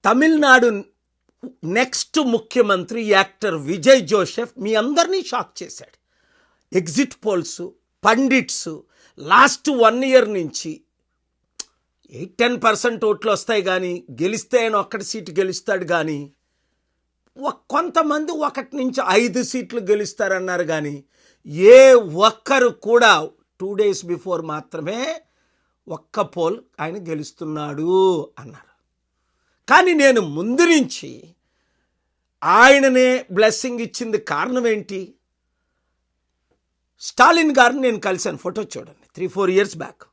Tamil Nadu next ముఖ్యమంత్రి actor Vijay Joseph మీ అందరినీ shock చేశాడు. Exit polls, pundits last 1 year నుంచి 8-10% ఓట్లు వస్తాయి కానీ గెలిస్తే ఆయన ఒక్కటి సీటు గెలుస్తాడు కానీ, కొంతమంది 1 నుంచి 5 సీట్లు గెలుస్తారన్నారు కానీ ఏ ఒక్కరు కూడా 2 days బిఫోర్ మాత్రమే ఒక్క పోల్ ఆయన గెలుస్తున్నాడు అన్నారు. కానీ నేను ముందు నుంచి ఆయననే బ్లెస్సింగ్ ఇచ్చింది కారణం ఏంటి? స్టాలిన్ గారిని నేను కలిశాను, ఫోటో చూడండి, 3-4 years బ్యాక్.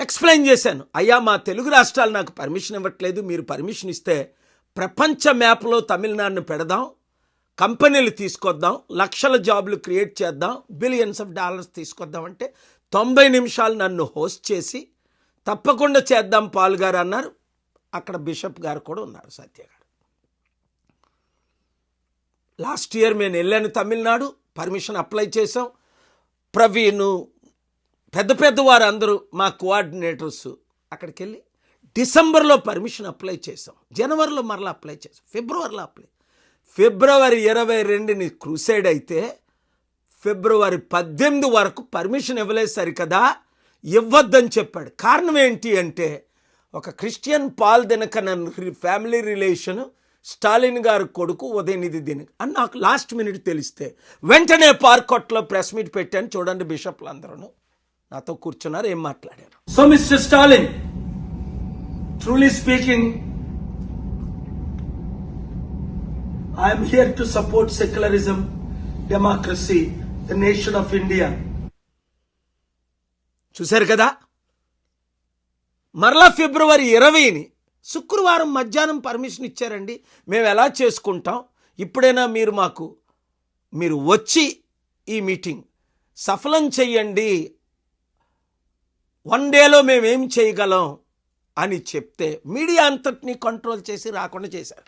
ఎక్స్ప్లెయిన్ చేశాను, అయ్యా మా తెలుగు రాష్ట్రాలు నాకు పర్మిషన్ ఇవ్వట్లేదు, మీరు పర్మిషన్ ఇస్తే ప్రపంచ మ్యాప్లో తమిళనాడును పెడదాం, కంపెనీలు తీసుకొద్దాం, లక్షల జాబులు క్రియేట్ చేద్దాం, బిలియన్స్ ఆఫ్ డాలర్స్ తీసుకొద్దాం అంటే 90 నిమిషాలు నన్ను హోస్ట్ చేసి తప్పకుండా చేద్దాం పాల్ గారు అన్నారు. అక్కడ బిషప్ గారు కూడా ఉన్నారు, సత్య గారు. లాస్ట్ ఇయర్ నేను వెళ్ళాను తమిళనాడు, పర్మిషన్ అప్లై చేసాం. ప్రవీణ్, పెద్ద వారు అందరూ మా కోఆర్డినేటర్స్ అక్కడికి వెళ్ళి డిసెంబర్లో పర్మిషన్ అప్లై చేసాం, జనవరిలో మరలా అప్లై చేసాం, ఫిబ్రవరిలో ఫిబ్రవరి 22ని క్రూసైడ్ అయితే ఫిబ్రవరి 18 వరకు పర్మిషన్ ఇవ్వలేదు. సరికదా ఇవ్వద్దని చెప్పాడు. కారణం ఏంటి అంటే ఒక Christian Paul Dinakaran family relation, Stalin గారు కొడుకు ఉదయనిధి దినకరన్ అని నాకు లాస్ట్ మినిట్ తెలిస్తే వెంటనే పార్కొట్లో ప్రెస్ మీట్ పెట్టాను. చూడండి, బిషప్లు అందరూ నాతో కూర్చున్నారు, ఏం మాట్లాడారు. So mister Stalin, truly speaking, I'm here to support secularism, democracy, the nation of India. చూశారు కదా, మరలా ఫిబ్రవరి 20ని శుక్రవారం మధ్యాహ్నం పర్మిషన్ ఇచ్చారండి. మేము ఎలా చేసుకుంటాం, ఇప్పుడైనా మీరు వచ్చి ఈ మీటింగ్ సఫలం చెయ్యండి, 1 dayలో మేమేం చేయగలం అని చెప్తే మీడియా అంతటినీ కంట్రోల్ చేసి రాకుండా చేశారు.